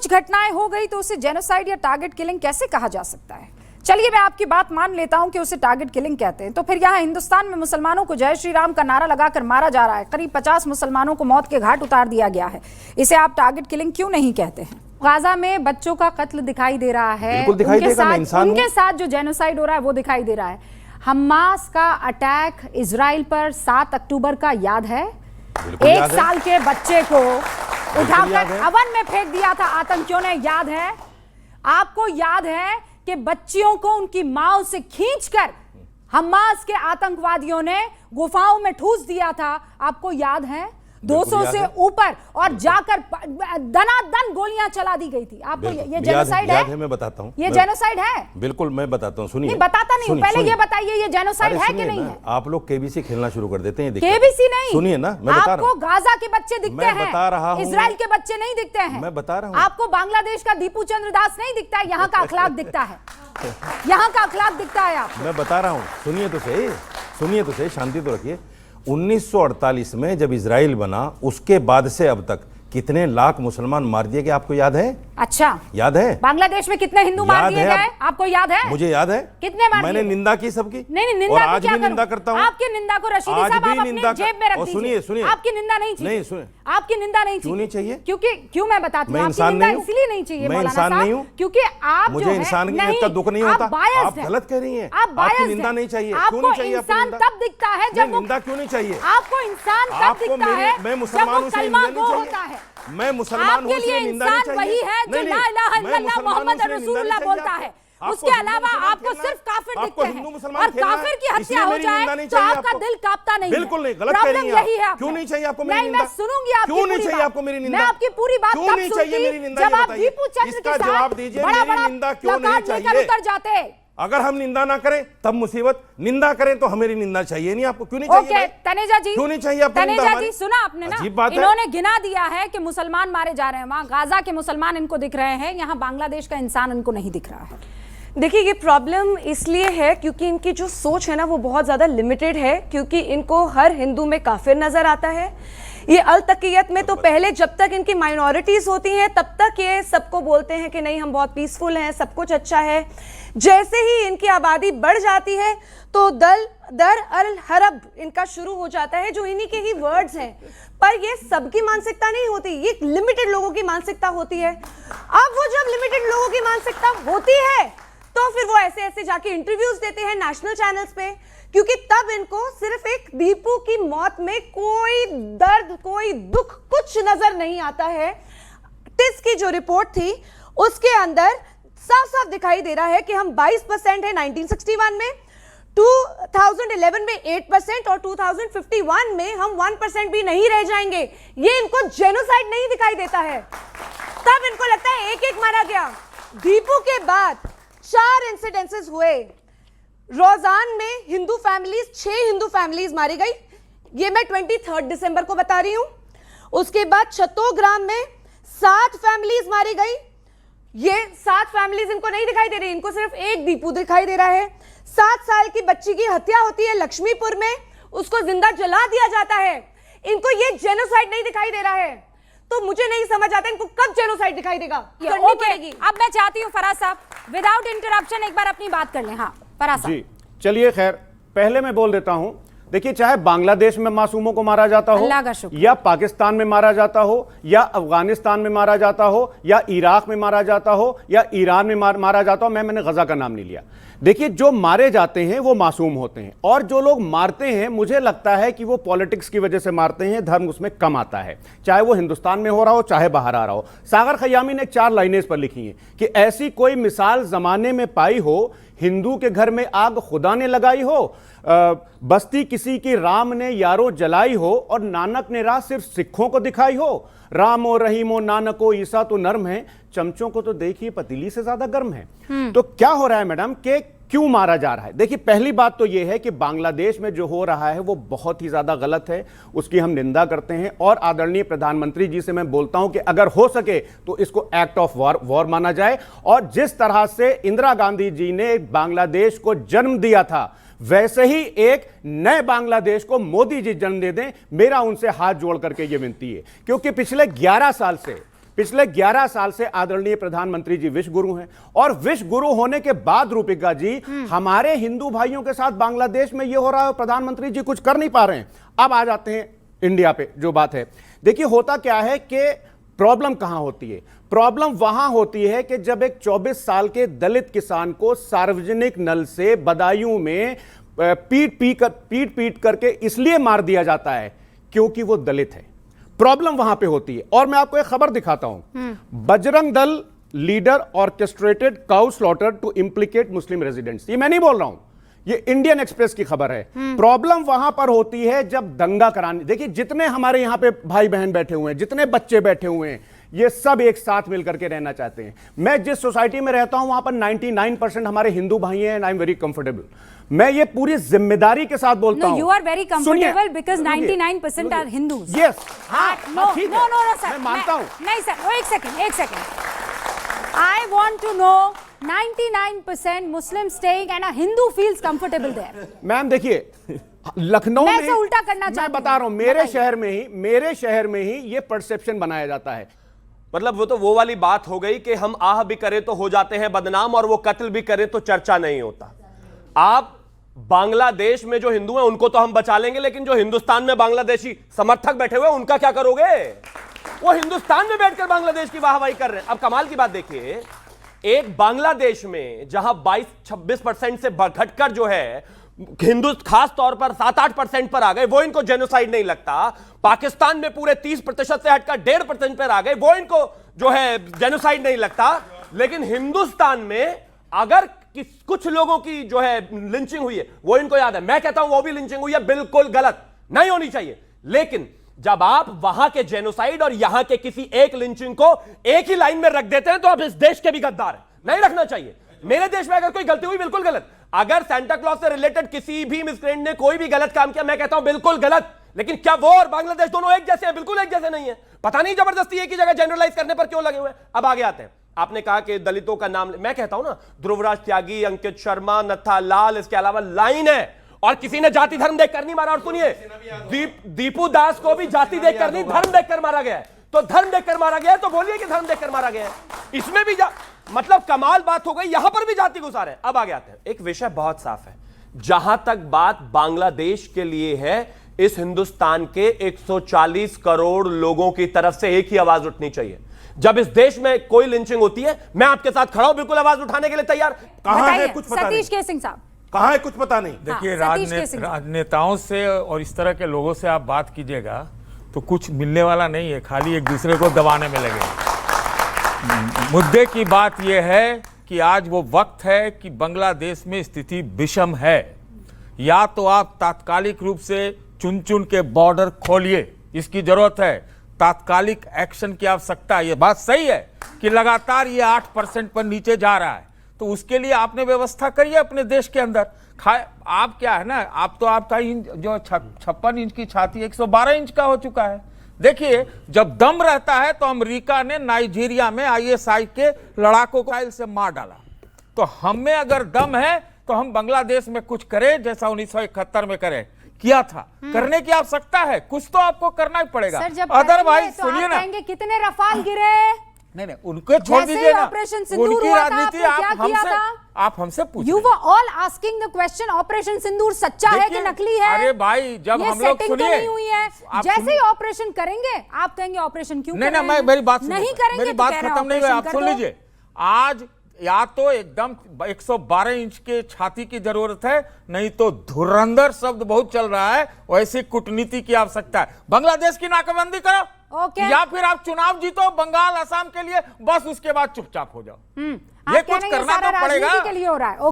कुछ घटनाएं हो गई तो उसे जेनोसाइड या टारगेट किलिंग कैसे कहा जा सकता है? चलिए मैं आपकी बात मान लेता हूं कि उसे टारगेट किलिंग कहते हैं, तो फिर यहाँ हिंदुस्तान में मुसलमानों को जय श्री राम का नारा लगाकर मारा जा रहा है, करीब 50 मुसलमानों को मौत के घाट उतार दिया गया है, इसे आप टारगेट किलिंग क्यों नहीं कहते हैं? गाजा में बच्चों का कत्ल दिखाई दे रहा है, उनके साथ जो जेनोसाइड हो रहा है वो दिखाई दे रहा है। हमास का अटैक इजराइल पर 7 अक्टूबर का याद है? 1 साल के बच्चे को उठाकर अवन में फेंक दिया था आतंकियों ने, याद है आपको? याद है कि बच्चियों को उनकी मां से खींचकर हमास के आतंकवादियों ने गुफाओं में ठूस दिया था, आपको याद है? 200 से ऊपर और जाकर दनादन गोलियां चला दी गई थी। आपको ये जेनोसाइड है? मैं बताता हूं, ये जेनोसाइड है। बिल्कुल मैं बताता हूं, सुनिए। नहीं बताता नहीं, पहले ये बताइए ये जेनोसाइड है कि नहीं है? आप लोग केबीसी खेलना शुरू कर देते हैं। केबीसी नहीं, सुनिए ना, मैं बता रहा हूं। आपको गाजा के बच्चे दिखते हैं, मैं बता रहा हूं। इजराइल के बच्चे नहीं दिखते हैं, मैं बता रहा हूं। आपको बांग्लादेश का दीपू चंद्र दास नहीं दिखता है, यहाँ का अखलाक दिखता है, यहाँ का अखलाक दिखता है। आप मैं बता रहा हूं, सुनिए तो सही, सुनिए तो सही, शांति तो रखिए। 1948 में जब इजराइल बना, उसके बाद से अब तक कितने लाख मुसलमान मार दिए गए, आपको याद है? अच्छा, याद है? बांग्लादेश में कितने हिंदू मार दिए गए, आपको याद है? मुझे याद है। कितने मार? मैंने निंदा की सबकी। नहीं निंदा, और आज भी निंदा करता हूं। आपकी निंदा को रशीदी साहब आप अपने जेब में रख दीजिए। सुनिए सुनिए, आपकी निंदा नहीं चाहिए। नहीं सुनिए, आपकी निंदा नहीं चाहिए। क्यों नहीं चाहिए? क्योंकि क्यों मैं बताती हूँ, आपकी निंदा इसलिए नहीं चाहिए मैं इंसान नहीं हूँ, क्योंकि आप मुझे इंसान का दुख नहीं होता। आप गलत कह रही हैं, आपकी निंदा नहीं चाहिए। क्यों नहीं चाहिए? इंसान तब दिखता है जब निंदा क्यों नहीं चाहिए? आपको इंसान तब दिखता है मैं मुसलमानों से निंदा नहीं होता है। मैं मुसलमान हूं, इसलिए निंदा नहीं चाहिए। वही है जो ला इलाहा इल्लल्लाह मोहम्मद रसूलुल्लाह बोलता है, उसके अलावा आपको सिर्फ काफिर दिखते हैं, और काफिर की हत्या हो जाए तो आपका दिल कांपता नहीं है। बिल्कुल नहीं, गलत कह रही हैं यही है। क्यों नहीं चाहिए आपको मेरी निंदा? मैं सुनूंगी आपकी क्यों नहीं चाहिए आपको मेरी निंदा? मैं आपकी पूरी बात क्यों नहीं चाहिए मेरी निंदा? जब आप दीपू चंद्र के साथ जवाब दीजिए, मेरी निंदा क्यों नहीं चाहिए? उतर जाते। अगर हम निंदा ना करें तब मुसीबत, निंदा करें तो हमें निंदा चाहिए नहीं। आपको क्यों नहीं चाहिए? तनेजा जी, क्यों नहीं चाहिए आपको? तनेजा जी सुना आपने ना, इन्होंने गिना दिया है कि मुसलमान मारे जा रहे हैं, वहां गाजा के मुसलमान इनको दिख रहे हैं, यहाँ बांग्लादेश का इंसान इनको नहीं दिख रहा है। देखिए ये प्रॉब्लम इसलिए है क्योंकि इनकी जो सोच है ना वो बहुत ज़्यादा लिमिटेड है, क्योंकि इनको हर हिंदू में काफिर नजर आता है। ये अल तकीयत में तो पहले जब तक इनकी माइनॉरिटीज होती हैं तब तक ये सबको बोलते हैं कि नहीं हम बहुत पीसफुल हैं, सब कुछ अच्छा है। जैसे ही इनकी आबादी बढ़ जाती है तो दर अल हरब इनका शुरू हो जाता है, जो इन्हीं के ही वर्ड्स हैं। पर ये सबकी मानसिकता नहीं होती, ये लिमिटेड लोगों की मानसिकता होती है। अब वो जब लिमिटेड लोगों की मानसिकता होती है तो फिर वो ऐसे ऐसे जाके इंटरव्यूज देते हैं नेशनल चैनल्स पे, क्योंकि तब इनको सिर्फ एक दीपू की मौत में कोई दर्द, कोई दुख, कुछ नजर नहीं आता है। टिस की जो रिपोर्ट थी उसके अंदर साफ साफ दिखाई दे रहा है कि हम 22% है 1961 में, 2011 में 8% और 2051 में हम 1% भी नहीं रह जाएंगे। ये इनको जेनोसाइड नहीं दिखाई देता है। तब इनको लगता है एक एक मारा गया। दीपू के बाद 4 इंसिडेंसेस हुए। रोजान में हिंदू फैमिलीज, 6 हिंदू फैमिलीज मारी गई, ये मैं 23 दिसंबर को बता रही हूं। उसके बाद छत्तोग्राम में 7 फैमिलीज मारी गई। ये 7 फैमिलीज इनको नहीं दिखाई दे रही, इनको सिर्फ एक दीपू दिखाई दे रहा है। 7 साल की बच्ची की हत्या होती है लक्ष्मीपुर में, उसको जिंदा जला दिया जाता है। इनको ये जेनोसाइड नहीं दिखाई दे रहा है, तो मुझे नहीं समझ आता इनको कब जेनोसाइड दिखाई देगा। अब मैं चाहती हूँ फराज साहब विदाउट इंटरप्शन एक बार अपनी बात कर लें। हाँ फराज साहब। जी चलिए, खैर पहले मैं बोल देता हूं, देखिए चाहे बांग्लादेश में मासूमों को मारा जाता हो, या पाकिस्तान में मारा जाता हो, या अफगानिस्तान में मारा जाता हो, या इराक में मारा जाता हो, या ईरान में मारा जाता हो, मैंने गजा का नाम नहीं लिया। देखिए जो मारे जाते हैं वो मासूम होते हैं, और जो लोग मारते हैं मुझे लगता है कि वो पॉलिटिक्स की वजह से मारते हैं, धर्म उसमें कम आता है, चाहे वो हिंदुस्तान में हो रहा हो चाहे बाहर आ रहा हो। सागर खयामी ने 4 लाइनें इस पर लिखी हैं कि ऐसी कोई मिसाल जमाने में पाई हो, हिंदू के घर में आग खुदा ने लगाई हो, बस्ती किसी की राम ने यारो जलाई हो, और नानक ने राह सिर्फ सिखों को दिखाई हो। राम और रहीम और नानक हो ईसा तो नर्म है, चमचों को तो देखिए पतीली से ज्यादा गर्म है। तो क्या हो रहा है मैडम कि क्यों मारा जा रहा है? देखिए पहली बात तो यह है कि बांग्लादेश में जो हो रहा है वो बहुत ही ज्यादा गलत है, उसकी हम निंदा करते हैं। और आदरणीय प्रधानमंत्री जी से मैं बोलता हूं कि अगर हो सके तो इसको एक्ट ऑफ वॉर माना जाए, और जिस तरह से इंदिरा गांधी जी ने बांग्लादेश को जन्म दिया था वैसे ही एक नए बांग्लादेश को मोदी जी जन्म दे दें। मेरा उनसे हाथ जोड़ करके यह विनती है, क्योंकि पिछले 11 साल से पिछले 11 साल से आदरणीय प्रधानमंत्री जी विश्व गुरु हैं, और विश्व गुरु होने के बाद रूपिका जी हमारे हिंदू भाइयों के साथ बांग्लादेश में यह हो रहा है, प्रधानमंत्री जी कुछ कर नहीं पा रहे हैं। अब आ जाते हैं इंडिया पे जो बात है। देखिए होता क्या है कि प्रॉब्लम कहां होती है? प्रॉब्लम वहां होती है कि जब एक 24 साल के दलित किसान को सार्वजनिक नल से बदायूं में पीट करके इसलिए मार दिया जाता है क्योंकि वो दलित है। प्रॉब्लम वहां पे होती है। और मैं आपको एक खबर दिखाता हूं, Bajrang Dal leader orchestrated cow slaughter to implicate Muslim residents. ये मैं नहीं बोल रहा हूं, ये इंडियन एक्सप्रेस की खबर है। प्रॉब्लम वहां पर होती है जब दंगा कराने, देखिए जितने हमारे यहां पे भाई बहन बैठे हुए हैं, जितने बच्चे बैठे हुए हैं, ये सब एक साथ मिलकर के रहना चाहते हैं। मैं जिस सोसाइटी में रहता हूं वहां पर 99% हमारे हिंदू भाई हैं, and I am very comfortable. मैं ये पूरी जिम्मेदारी के साथ बोलता हूं। You are very comfortable because 99% are Hindus. Yes, No, ठीक no, है, no, no, sir. मैं मानता हूं। नहीं सर, एक second. I want to know 99% Muslim staying and a Hindu feels comfortable there. Ma'am देखिए, लखनऊ मैं में इसे उल्टा करना चाहती मैं हूं। बता रहा हूं, मेरे शहर में ही ये परसेप्शन बनाया जाता है। मतलब वो तो वो वाली बात हो गई कि हम आह भी करें तो हो जाते हैं बदनाम, और वो कत्ल भी करें तो चर्चा नहीं होता। आप बांग्लादेश में जो हिंदू हैं उनको तो हम बचा लेंगे, लेकिन जो हिंदुस्तान में बांग्लादेशी समर्थक बैठे हुए हैं उनका क्या करोगे? वो हिंदुस्तान में बैठकर बांग्लादेश की वाहवाही कर रहे हैं। अब कमाल की बात देखिए, एक बांग्लादेश में जहां 22-26% से घटकर जो है हिंदू खास तौर पर 7-8% पर आ गए, वो इनको जेनोसाइड नहीं लगता। पाकिस्तान में पूरे 30% से हटकर 1.5% पर आ गए, वो इनको जो है जेनोसाइड नहीं लगता। लेकिन हिंदुस्तान में अगर कुछ लोगों की जो है लिंचिंग हुई है, वो इनको याद है। मैं कहता हूं वो भी लिंचिंग हुई है, बिल्कुल गलत, नहीं होनी चाहिए। लेकिन जब आप वहां के जेनोसाइड और यहां के किसी एक लिंचिंग को एक ही लाइन में रख देते हैं, तो आप इस देश के भी गद्दार हैं। नहीं रखना चाहिए। मेरे देश में अगर कोई गलती हुई, बिल्कुल गलत। अगर सेंटा क्लॉज से रिलेटेड किसी भी मिसक्रेंट ने कोई भी गलत काम किया, मैं कहता हूं बिल्कुल गलत। लेकिन क्या वो और बांग्लादेश दोनों एक जैसे हैं? बिल्कुल एक जैसे नहीं है। पता नहीं जबरदस्ती एक ही जगह जनरलाइज करने पर क्यों लगे हुए हैं। अब आगे आते हैं। आपने कहा कि दलितों का नाम, मैं कहता हूं ना, ध्रुवराज त्यागी, अंकित शर्मा, नत्था लाल, इसके अलावा लाइन है। और किसी ने जाति धर्म देखकर नहीं मारा। और सुनिए, दीपू दास को भी जाति देखकर नहीं, धर्म देखकर मारा गया है। तो धर्म देखकर मारा गया है, तो बोलिए कि धर्म देखकर मारा गया है। इसमें भी मतलब कमाल बात हो गई, यहां पर भी जाति घुसा रहे हैं। अब आगे आते हैं। एक विषय बहुत साफ है, जहां तक बात बांग्लादेश के लिए है, इस हिंदुस्तान के 140 करोड़ लोगों की तरफ से एक ही आवाज उठनी चाहिए। जब इस देश में कोई लिंचिंग होती है, मैं आपके साथ खड़ा हूं, बिल्कुल आवाज उठाने के लिए तैयार। कहां है कुछ पता नहीं। सतीश के सिंह साहब, कहां है कुछ पता नहीं। देखिए, सतीश के राजनेताओं से और इस तरह के लोगों से आप बात कीजिएगा तो कुछ मिलने वाला नहीं है, खाली एक दूसरे को दबाने में लगे। मुद्दे की बात यह है कि आज वो वक्त है कि बांग्लादेश में स्थिति विषम है। या तो आप तात्कालिक रूप से चुन चुन के बॉर्डर खोलिए, इसकी जरूरत है। तात्कालिक एक्शन की आवश्यकता है। ये बात सही है कि लगातार ये 8% पर नीचे जा रहा है, तो उसके लिए आपने व्यवस्था करिए अपने देश के अंदर। आप क्या है ना, आप तो आपका जो 56 इंच की छाती 112 इंच का हो चुका है। देखिए, जब दम रहता है तो अमेरिका ने नाइजीरिया में ISI के लड़ाकों को मिसाइल से मार डाला। तो हमें अगर दम है तो हम बांग्लादेश में कुछ करें जैसा 1971 में करें, किया था। करने की आवश्यकता है, कुछ तो आपको करना ही पड़ेगा। अदरवाइज सुनिए ना, कितने रफाल गिरे? नहीं, उनको छोड़ दीजिए ना, ऑपरेशन सिंदूर उनकी हुआ था, राजनीति आपने क्या किया था? आप हमसे पूछिए। You were all asking the question, Operation Sindoor सच्चा है कि नकली है? अरे भाई, जब ये हम लोग सेटिंग तो सुनिए, नहीं हुई है। जैसे ही ऑपरेशन करेंगे, आप कहेंगे ऑपरेशन क्यों नहीं कर रहे हैं? मेरी बात नहीं करेंगे, मेरी तो बात कह रहे हैं खत्म नहीं हुई, आप ऑपरेशन सुन कर दो। लीजिए। आज या तो एकदम 112 इंच के छाती की जरूरत है, नहीं तो धुरंधर शब्द बहुत चल रहा है, वैसी कूटनीति की आवश्यकता है। बांग्लादेश की नाकाबंदी करो, या फिर आप चुनाव जीतो बंगाल असम के लिए, बस उसके बाद चुपचाप हो जाओ। ये कुछ करना तो पड़ेगा। के लिए हो रहा है।